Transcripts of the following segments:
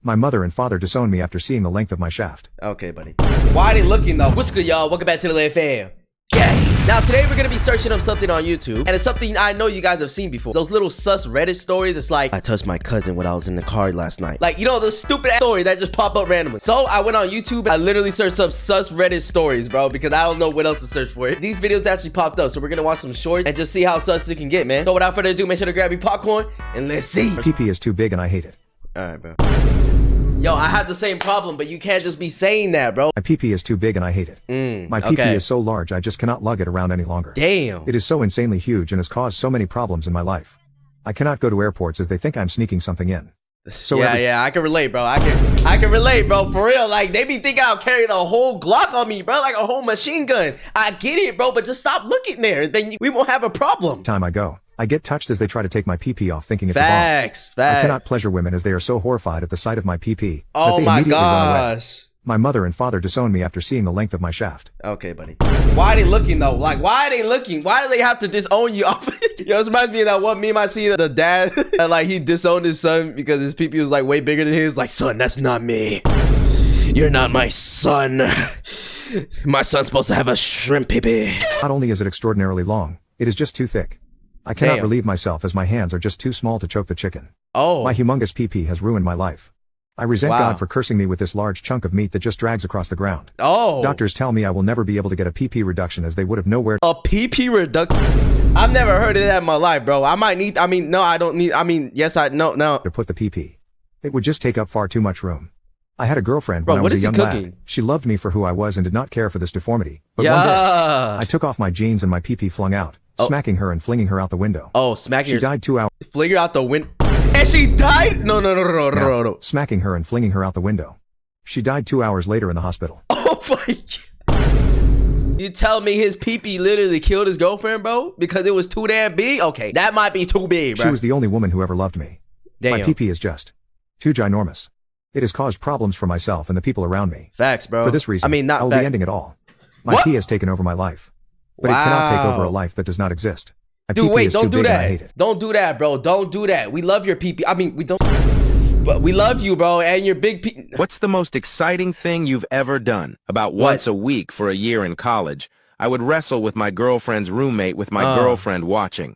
My mother and father disowned me after seeing the length of my shaft. Okay, buddy. Why are they looking though? What's good, y'all? Welcome back to the Live Fam. Yeah. Now today we're gonna be searching up something on YouTube, and it's something I know you guys have seen before. Those little sus Reddit stories. It's like, I touched my cousin when I was in the car last night. Like, you know, the stupid ass story that just pop up randomly. So I went on YouTube. I literally searched up sus Reddit stories, bro, because I don't know what else to search for. These videos actually popped up, so we're gonna watch some shorts and just see how sus it can get, man. So without further ado, make sure to grab your popcorn and let's see. PP is too big and I hate it. All right, bro. Yo, I have the same problem, but you can't just be saying that, bro. My PP is too big and I hate it. My PP is so large I just cannot lug it around any longer. Damn. It is so insanely huge and has caused so many problems in my life. I cannot go to airports as they think I'm sneaking something in. So yeah, I can relate, bro. I can relate, bro. For real, like they be thinking I'm carrying a whole Glock on me, bro, like a whole machine gun. I get it, bro, but just stop looking there. Then we won't have a problem. Time I go, I get touched as they try to take my PP off, thinking it's facts, a bomb. I cannot pleasure women as they are so horrified at the sight of my PP. Oh my gosh. My mother and father disowned me after seeing the length of my shaft. Okay, buddy. Why are they looking though? Like, why are they looking? Why do they have to disown you off? Yo, this reminds me of that one meme I see, the dad, and like he disowned his son because his PP was like way bigger than his. Like, son, that's not me. You're not my son. My son's supposed to have a shrimp PP. Not only is it extraordinarily long, it is just too thick. I cannot relieve myself as my hands are just too small to choke the chicken. Oh. My humongous PP has ruined my life. I resent God for cursing me with this large chunk of meat that just drags across the ground. Oh. Doctors tell me I will never be able to get a PP reduction as they would have nowhere. A PP reduction? I've never heard of that in my life, bro. I might need, no, I don't need, yes, no. To put the PP. It would just take up far too much room. I had a girlfriend bro, when I was a young lad. She loved me for who I was and did not care for this deformity. But one day, I took off my jeans and my PP flung out, smacking her and flinging her out the window. Oh, smacking her. She died 2 hours. Fling her out the window. And she died? No. Smacking her and flinging her out the window. She died 2 hours later in the hospital. Oh my God. You tell me his PP literally killed his girlfriend, bro? Because it was too damn big? Okay, that might be too big, bro. She was the only woman who ever loved me. Damn. My PP is just too ginormous. It has caused problems for myself and the people around me. Facts, bro. For this reason, I'll be ending it all. My P has taken over my life. But it cannot take over a life that does not exist. Dude, wait, don't do that. Don't do that, bro. Don't do that. We love your PP. We don't. But we love you, bro, and your big PP. What's the most exciting thing you've ever done? About once a week for a year in college, I would wrestle with my girlfriend's roommate with my girlfriend watching.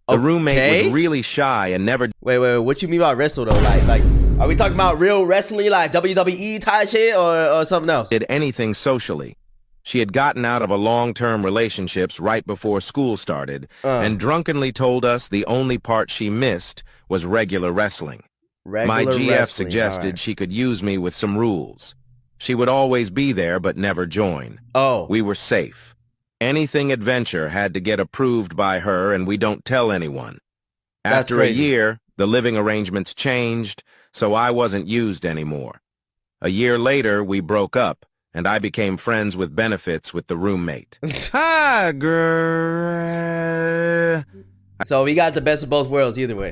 The roommate was really shy and never... Wait, what you mean by wrestle, though? Like, are we talking about real wrestling, like WWE type shit, or something else? Did anything socially. She had gotten out of a long-term relationships right before school started and drunkenly told us the only part she missed was regular wrestling. My GF suggested she could use me with some rules. She would always be there but never join. Oh. We were safe. Anything adventure had to get approved by her and we don't tell anyone. After a year, the living arrangements changed, so I wasn't used anymore. A year later, we broke up. And I became friends with benefits with the roommate. Hi, girl. So we got the best of both worlds either way.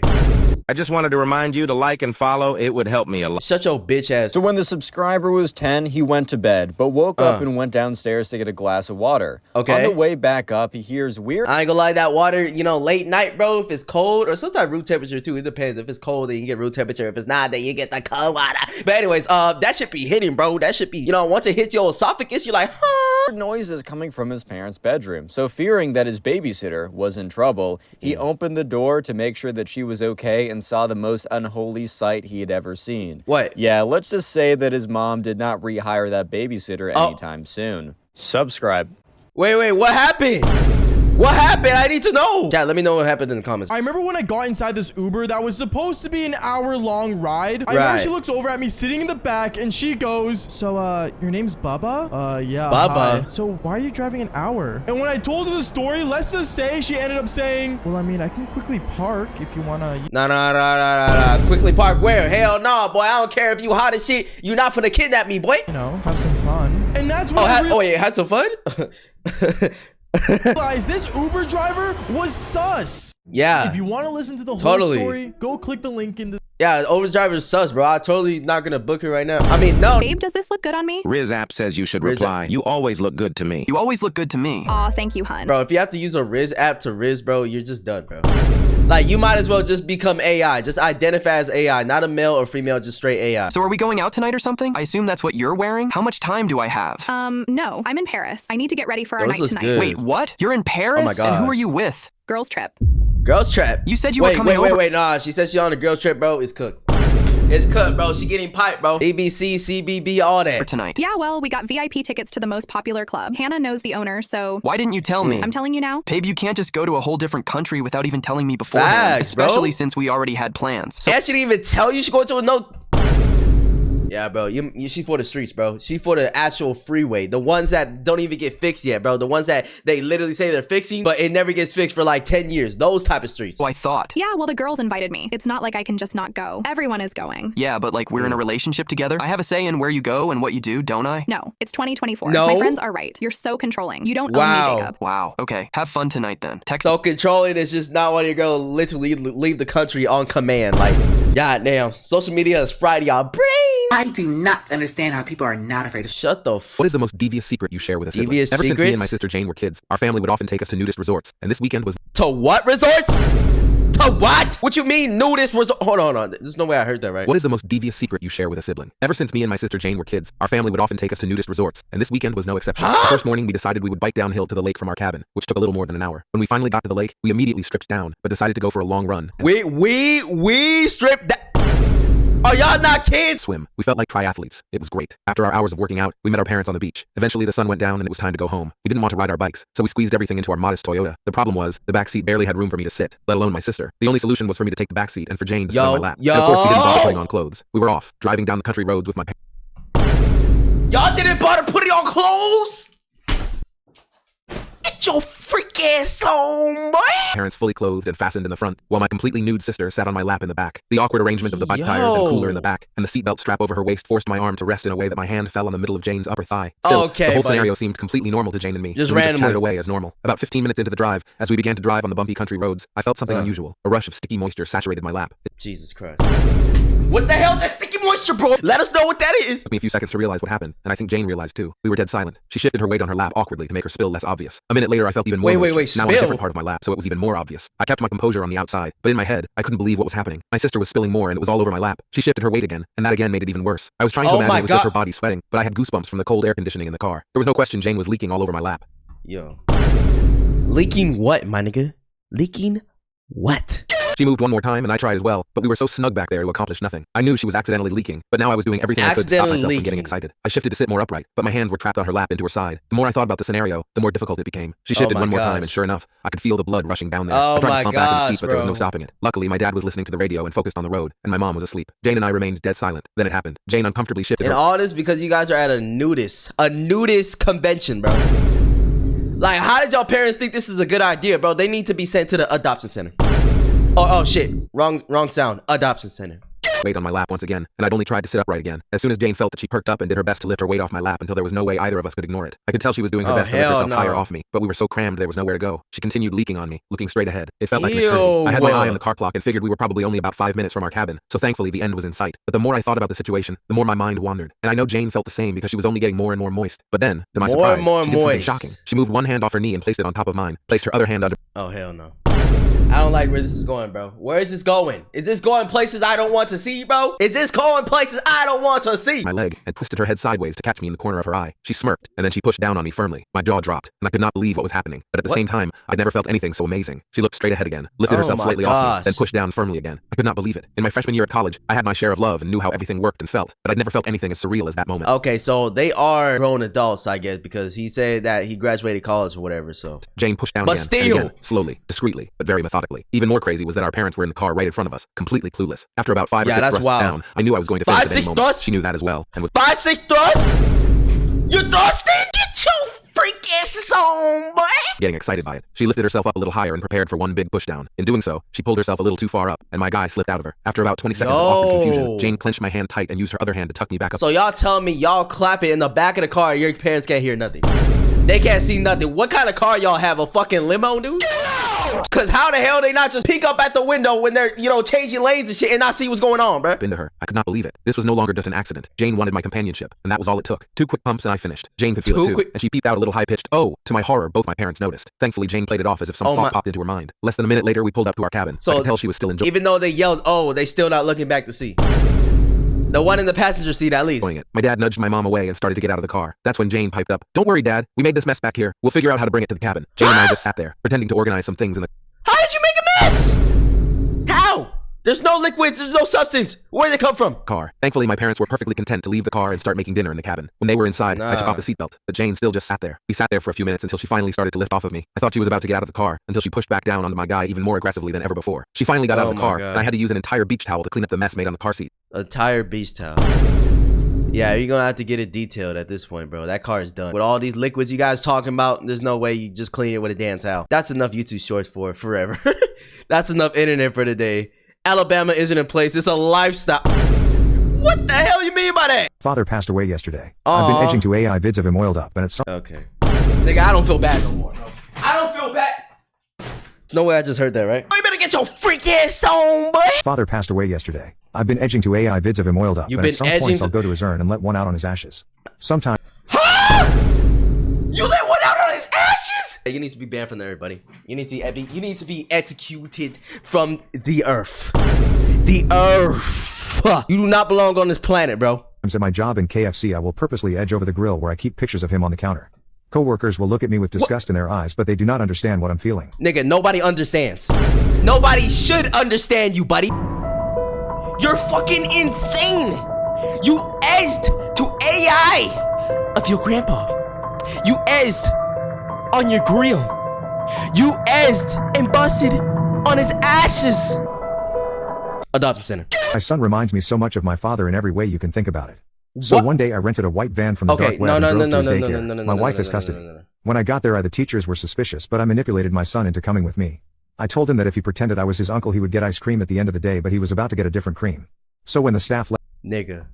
I just wanted to remind you to like and follow. It would help me a lot. Shut your bitch ass. So when the subscriber was 10, he went to bed, but woke up and went downstairs to get a glass of water. Okay. On the way back up, he hears weird... I ain't gonna lie, that water, you know, late night, bro, if it's cold, or sometimes room temperature too, it depends. If it's cold, then you get room temperature. If it's not, then you get the cold water. But anyways, that should be hitting, bro. That should be, you know, once it hits your esophagus, you're like, huh? Noises coming from his parents' bedroom. So fearing that his babysitter was in trouble, he opened the door to make sure that she was okay and saw the most unholy sight he had ever seen. What? Yeah, let's just say that his mom did not rehire that babysitter anytime soon. Subscribe. Wait, what happened? What happened? I need to know. Chat, let me know what happened in the comments. I remember when I got inside this Uber that was supposed to be an hour-long ride. I remember she looks over at me sitting in the back and she goes, so, your name's Bubba? Yeah. Bubba. Hi. So why are you driving an hour? And when I told her the story, let's just say she ended up saying, well, I can quickly park if you wanna... No. Quickly park where? Hell no, boy. I don't care if you hot as shit. You not finna kidnap me, boy. You know, have some fun. And that's what have some fun? Guys, this Uber driver was sus. Yeah. If you want to listen to the whole story, go click the link in the... Yeah, Uber driver is sus, bro. I totally not gonna book her right now. No. Babe, does this look good on me? Riz app says you should reply. You always look good to me. You always look good to me. Aw, thank you, hun. Bro, if you have to use a Riz app to Riz, bro, you're just done, bro. Like, you might as well just become AI. Just identify as AI, not a male or female, just straight AI. So are we going out tonight or something? I assume that's what you're wearing? How much time do I have? No, I'm in Paris. I need to get ready for our night tonight. Good. Wait, what? You're in Paris? Oh my God. And who are you with? Girls trip. Girls trip. You said you were coming over. Wait. Nah, she said she on a girl trip, bro. It's cooked. It's cooked, bro. She getting piped, bro. ABC, CBB, all that. For tonight. Yeah, well, we got VIP tickets to the most popular club. Hannah knows the owner, so... Why didn't you tell me? I'm telling you now. Babe, you can't just go to a whole different country without even telling me beforehand. Facts, bro. Especially since we already had plans. So Yeah, she didn't even tell you she going to a no... Yeah, bro. She for the streets, bro. She for the actual freeway. The ones that don't even get fixed yet, bro. The ones that they literally say they're fixing, but it never gets fixed for like 10 years. Those type of streets. Oh, I thought. Yeah, well, the girls invited me. It's not like I can just not go. Everyone is going. Yeah, but like we're in a relationship together. I have a say in where you go and what you do, don't I? No, it's 2024. No? My friends are right. You're so controlling. You don't Wow. own me, Jacob. Wow. Okay. Have fun tonight then. Text. So controlling is just not wanting your girl to literally leave the country on command. Like, goddamn. Social media is fried, y'all. Brain. I do not understand how people are not afraid of Shut the f. What is the most devious secret you share with a sibling? Devious Ever since me secrets? and my sister Jane were kids, our family would often take us to nudist resorts, and this weekend was To what resorts? To what? What you mean nudist resort? Hold on. There's no way I heard that right. What is the most devious secret you share with a sibling? Ever since me and my sister Jane were kids, our family would often take us to nudist resorts, and this weekend was no exception. The first morning, we decided we would bike downhill to the lake from our cabin, which took a little more than an hour. When we finally got to the lake, we immediately stripped down, but decided to go for a long run. We stripped that. Are y'all not kids? Swim. We felt like triathletes. It was great. After our hours of working out, we met our parents on the beach. Eventually, the sun went down and it was time to go home. We didn't want to ride our bikes, so we squeezed everything into our modest Toyota. The problem was, the back seat barely had room for me to sit, let alone my sister. The only solution was for me to take the back seat and for Jane to sit on my lap. And of course, we didn't bother putting on clothes. We were off, driving down the country roads with my parents. Y'all didn't bother putting on clothes? Get your freak ass on, boy. Parents fully clothed and fastened in the front, while my completely nude sister sat on my lap in the back. The awkward arrangement of the bike tires and cooler in the back, and the seatbelt strap over her waist forced my arm to rest in a way that my hand fell on the middle of Jane's upper thigh. Still, Okay, the whole buddy. scenario seemed completely normal to Jane and me. Just and we randomly. chatted away as normal. About 15 minutes into the drive, as we began to drive on the bumpy country roads, I felt something unusual. A rush of sticky moisture saturated my lap. It Jesus Christ. What the hell is that sticky moisture, bro? Let us know what that is. took me a few seconds to realize what happened, and I think Jane realized too. We were dead silent. She shifted her weight on her lap awkwardly to make her spill less obvious. A minute later, I felt even more moisture, now on a spill? different part of my lap, so it was even more obvious. I kept my composure on the outside, but in my head, I couldn't believe what was happening. My sister was spilling more, and it was all over my lap. She shifted her weight again, and that again made it even worse. I was trying to Oh imagine my it was just God. her body sweating, but I had goosebumps from the cold air conditioning in the car. There was no question Jane was leaking all over my lap. Yo. Leaking what, my nigga? Leaking what? She moved one more time, and I tried as well, but we were so snug back there to accomplish nothing. I knew she was accidentally leaking, but now I was doing everything I could to stop Accidentally myself from getting leaking. excited. I shifted to sit more upright, but my hands were trapped on her lap into her side. The more I thought about the scenario, the more difficult it became. She shifted my one more gosh. time, and sure enough, I could feel the blood rushing down there. Oh I tried my to slump back in the gosh, seat, but there was no bro. stopping it. Luckily, my dad was listening to the radio and focused on the road, and my mom was asleep. Jane and I remained dead silent. Then it happened. Jane uncomfortably shifted And her all this because you guys are at a nudist convention, bro. Like, how did y'all parents think this is a good idea, bro? They need to be sent to the adoption center. Oh shit. Wrong sound. Adoption center. weight on my lap once again, and I'd only tried to sit upright again. As soon as Jane felt that, she perked up and did her best to lift her weight off my lap until there was no way either of us could ignore it. I could tell she was doing her best to lift herself higher off me, but we were so crammed there was nowhere to go. She continued leaking on me, looking straight ahead. It felt like an eternity. I had my eye on the car clock and figured we were probably only about 5 minutes from our cabin, so thankfully the end was in sight. But the more I thought about the situation, the more my mind wandered, and I know Jane felt the same because she was only getting more and more moist. But then, to my surprise, she did something shocking. She moved one hand off her knee and placed it on top of mine, placed her other hand under— Oh, hell no. I don't like where this is going, bro. Where is this going? Is this going places I don't want to see, bro? Is this going places I don't want to see? my leg and twisted her head sideways to catch me in the corner of her eye. She smirked, and then she pushed down on me firmly. My jaw dropped, and I could not believe what was happening. But at the same time, I'd never felt anything so amazing. She looked straight ahead again, lifted herself slightly off me, then pushed down firmly again. I could not believe it. In my freshman year at college, I had my share of love and knew how everything worked and felt, but I'd never felt anything as surreal as that moment. Okay, so they are grown adults, I guess, because he said that he graduated college or whatever, so. Jane pushed down But again, still. and again, slowly, discreetly, but very methodically. Even more crazy was that our parents were in the car right in front of us, completely clueless. After about 5 or 6 thrusts down, I knew I was going to finish at any moment. 5-6 thrusts? She knew that as well, and was 5-6 thrusts? You thrusting? Get your freak asses on, boy! getting excited by it. She lifted herself up a little higher and prepared for one big pushdown. In doing so, she pulled herself a little too far up, and my guy slipped out of her. After about 20 seconds of awkward confusion, Jane clenched my hand tight and used her other hand to tuck me back up. So y'all telling me y'all clap it in the back of the car, your parents can't hear nothing. They can't see nothing. What kind of car y'all have? A fucking limo, dude? Cause how the hell they not just peek up at the window when they're, you know, changing lanes and shit and not see what's going on, bro? Been to her. I could not believe it. This was no longer just an accident. Jane wanted my companionship, and that was all it took. 2 quick pumps and I finished. Jane could feel it too, and she peeped out a little high-pitched, "Oh." To my horror, both my parents noticed. Thankfully, Jane played it off as if some thought popped into her mind. Less than a minute later, we pulled up to our cabin. So I could tell she was still enjoying it. Even though they yelled, "Oh," they still not looking back to see. The one in the passenger seat, at least. My dad nudged my mom away and started to get out of the car. That's when Jane piped up, "Don't worry, Dad. We made this mess back here. We'll figure out how to bring it to the cabin." Jane and I just sat there, pretending to organize some things in the... How did you make a mess? How? There's no liquids, there's no substance. Where did they come from? Car. Thankfully, my parents were perfectly content to leave the car and start making dinner in the cabin. When they were inside, I took off the seatbelt, but Jane still just sat there. We sat there for a few minutes until she finally started to lift off of me. I thought she was about to get out of the car until she pushed back down onto my guy even more aggressively than ever before. She finally got out of the car, and I had to use an entire beach towel to clean up the mess made on the car seat. Entire beach towel. Yeah, you're gonna have to get it detailed at this point, bro. That car is done. With all these liquids you guys talking about, there's no way you just clean it with a damn towel. That's enough YouTube shorts for forever. That's enough internet for today. Alabama isn't in place. It's a lifestyle. What the hell you mean by that? Father passed away yesterday. I've been edging to AI vids of him oiled up, and it's... Okay. Nigga, I don't feel bad no more, bro. I don't feel bad. There's no way I just heard that, right? You better get your freak ass on, boy. Father passed away yesterday. I've been edging to AI vids of him oiled up, and at some points I'll go to his urn and let one out on his ashes. Sometimes... Huh? You let one out on his ashes? You need to be banned from there, buddy. You need to be executed from the earth. The earth. You do not belong on this planet, bro. At my job in KFC, I will purposely edge over the grill where I keep pictures of him on the counter. Coworkers will look at me with disgust in their eyes, but they do not understand what I'm feeling. Nigga, nobody understands. Nobody should understand you, buddy. You're fucking insane. You edged to AI of your grandpa. You edged on your grill. You edged and busted on his ashes. Adoption center. My son reminds me so much of my father in every way you can think about it. So one day I rented a white van from the dark web and drove to his daycare. My wife has custody. When I got there, the teachers were suspicious, but I manipulated my son into coming with me. I told him that if he pretended I was his uncle, he would get ice cream at the end of the day, but he was about to get a different cream. So when the staff left... Nigga.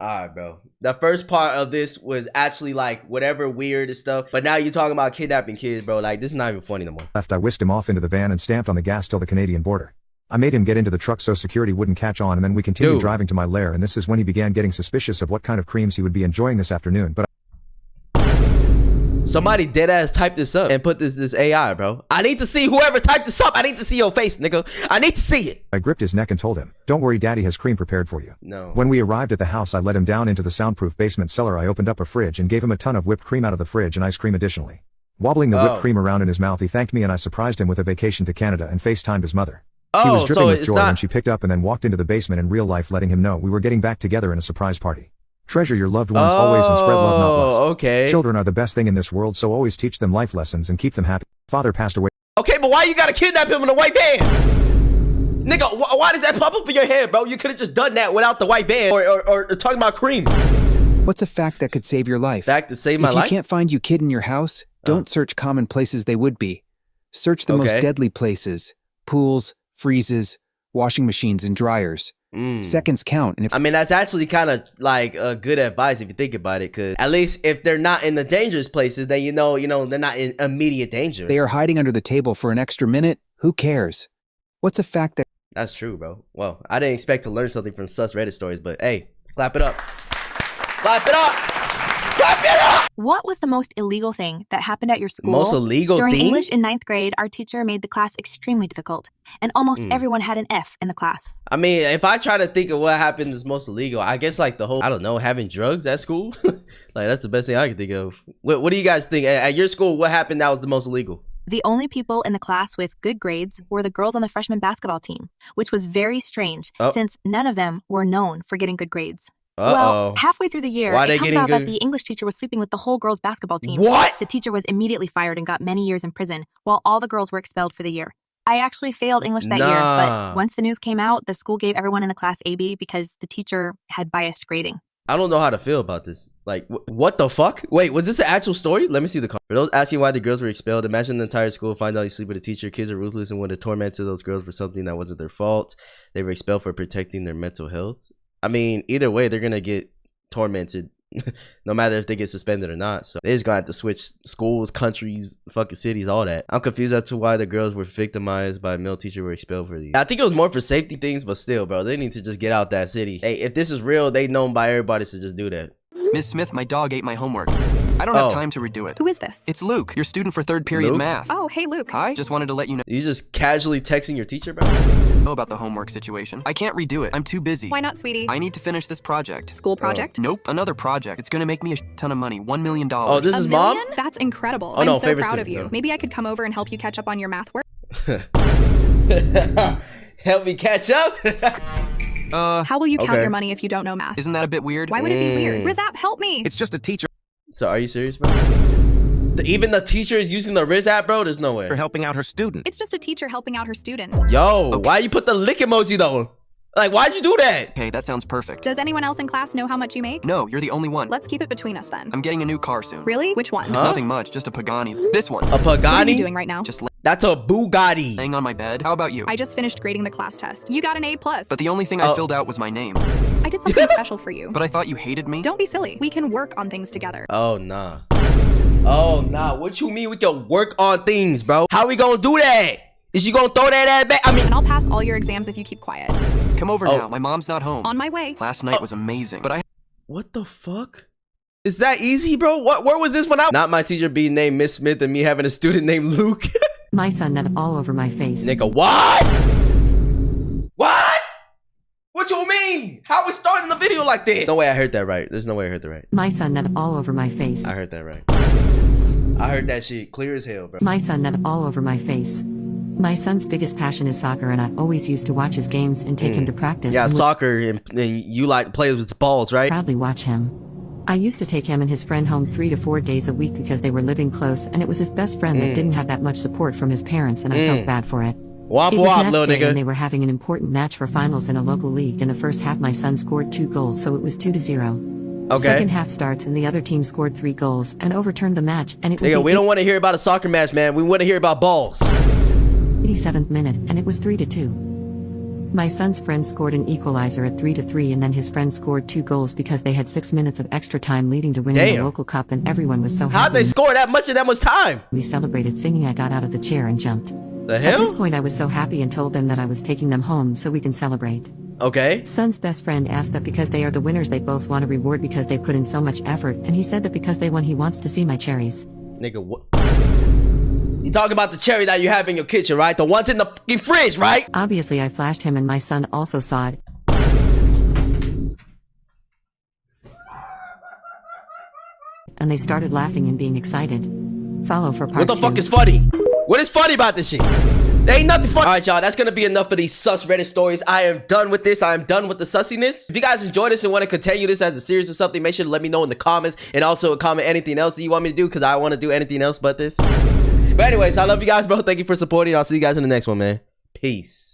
Alright, bro. The first part of this was actually like whatever weird stuff, but now you're talking about kidnapping kids, bro. Like, this is not even funny no more. I whisked him off into the van and stamped on the gas till the Canadian border. I made him get into the truck so security wouldn't catch on, and then we continued driving to my lair, and this is when he began getting suspicious of what kind of creams he would be enjoying this afternoon, but somebody dead ass typed this up and put this AI, bro. I need to see whoever typed this up. I need to see your face, nigga. I need to see it. I gripped his neck and told him, "Don't worry, Daddy has cream prepared for you." No. When we arrived at the house, I led him down into the soundproof basement cellar. I opened up a fridge and gave him a ton of whipped cream out of the fridge and ice cream additionally. Wobbling the whipped cream around in his mouth, he thanked me, and I surprised him with a vacation to Canada and FaceTimed his mother. He was dripping with joy when she picked up and then walked into the basement in real life, letting him know we were getting back together in a surprise party. Treasure your loved ones always and spread love, not lust. Okay. Children are the best thing in this world, so always teach them life lessons and keep them happy. Father passed away. Okay, but why you gotta kidnap him in a white van? Nigga, why does that pop up in your head, bro? You could have just done that without the white van or talking about cream. What's a fact that could save your life? Fact to save my life? If you can't find your kid in your house, don't search common places they would be. Search the most deadly places. Pools, freezes, washing machines, and dryers. Seconds count. And if I mean, that's actually kind of like good advice if you think about it, because at least if they're not in the dangerous places, then you know they're not in immediate danger. They are hiding under the table for an extra minute, who cares? What's a fact that... That's true, bro. Well, I didn't expect to learn something from sus Reddit stories, but hey, clap it up. Clap it up. Clap it up. What was the most illegal thing that happened at your school? Most illegal During thing? English in 9th grade, our teacher made the class extremely difficult, and almost everyone had an F in the class. I mean, if I try to think of what happened is most illegal, I guess like the whole, I don't know, having drugs at school. Like, that's the best thing I can think of. What do you guys think? At your school, what happened that was the most illegal? The only people in the class with good grades were the girls on the freshman basketball team, which was very strange since none of them were known for getting good grades. Well, halfway through the year, it comes out that the English teacher was sleeping with the whole girls' basketball team. What? The teacher was immediately fired and got many years in prison, while all the girls were expelled for the year. I actually failed English that year, but once the news came out, the school gave everyone in the class AB because the teacher had biased grading. I don't know how to feel about this. Like, what the fuck? Wait, was this an actual story? Let me see the comment. For those asking why the girls were expelled, imagine the entire school finds out you sleep with a teacher. Kids are ruthless and would have tormented those girls for something that wasn't their fault. They were expelled for protecting their mental health. I mean, either way, they're gonna get tormented No matter if they get suspended or not. So they just gonna have to switch schools, countries, fucking cities, all that. I'm confused as to why the girls were victimized by a male teacher were expelled for these. I think it was more for safety things, but still, bro, they need to just get out that city. Hey, if this is real, they known by everybody to just do that. Miss Smith, my dog ate my homework. I don't have time to redo it. Who is this? It's Luke, your student for 3rd period math. Oh, hey, Luke. Hi, just wanted to let you know. You just casually texting your teacher, bro? Know about the homework situation. I can't redo it. I'm too busy. Why not, sweetie? I need to finish this project. School project? Nope, another project. It's gonna make me a ton of money. $1 million. Oh, this is mom? That's incredible. Oh, no, I'm so proud of you. No. Maybe I could come over and help you catch up on your math work. Help me catch up? How will you count your money if you don't know math? Isn't that a bit weird? Why would it be weird? Rizap, help me. It's just a teacher So are you serious, bro? Even the teacher is using the Riz app, bro? There's no way. for helping out her student. It's just a teacher helping out her student. Yo, why you put the lick emoji though? Like, why'd you do that? Okay, that sounds perfect. Does anyone else in class know how much you make? No, you're the only one. Let's keep it between us then. I'm getting a new car soon. Really? Which one? It's nothing much, just a Pagani. This one. A Pagani? What are you doing right now? Just That's a Bugatti. laying on my bed. How about you? I just finished grading the class test. You got an A+. But the only thing I filled out was my name. I did something special for you. But I thought you hated me? Don't be silly. We can work on things together. Oh, nah. Oh, nah. What you mean we can work on things, bro? How we gonna do that? Is you gonna throw that ass back? I mean... And I'll pass all your exams if you keep quiet. Come over now. My mom's not home. On my way. Last night was amazing, but I... What the fuck? Is that easy, bro? Where was this when I... Not my teacher being named Miss Smith and me having a student named Luke. My son nut all over my face. Nigga, what? What? What you mean? How we starting the video like this? No way I heard that right. There's no way I heard that right. My son nut all over my face. I heard that right. I heard that shit clear as hell, bro. My son nut all over my face. My son's biggest passion is soccer, and I always used to watch his games and take him to practice. Yeah, soccer, and you like play with balls, right? Proudly watch him. I used to take him and his friend home 3 to 4 days a week because they were living close, and it was his best friend that didn't have that much support from his parents, and I felt bad for it. Womp It was womp, match little day, nigga. and they were having an important match for finals in a local league. In the first half, my son scored 2 goals, so it was 2-0. Okay. Second half starts, and the other team scored 3 goals and overturned the match, and it was Nigga, we don't want to hear about a soccer match, man. We want to hear about balls. 87th minute, and it was 3-2. My son's friend scored an equalizer at 3-3, and then his friend scored 2 goals because they had 6 minutes of extra time leading to winning the local cup, and everyone was so happy. How'd they score that much in that much time? We celebrated singing. I got out of the chair and jumped. The hell? At this point, I was so happy and told them that I was taking them home so we can celebrate. Okay. Son's best friend asked that because they are the winners, they both want a reward because they put in so much effort, and he said that because they won, he wants to see my cherries. Nigga, what? You talking about the cherry that you have in your kitchen, right? The ones in the fucking fridge, right? Obviously, I flashed him, and my son also saw it. And they started laughing and being excited. Follow for part 2. What the fuck is funny? What is funny about this shit? There ain't nothing funny. Alright, y'all, that's gonna be enough for these sus Reddit stories. I am done with this. I am done with the sussiness. If you guys enjoyed this and want to continue this as a series or something, make sure to let me know in the comments, and also comment anything else that you want me to do, because I want to do anything else but this. But anyways, I love you guys, bro. Thank you for supporting. I'll see you guys in the next one, man. Peace.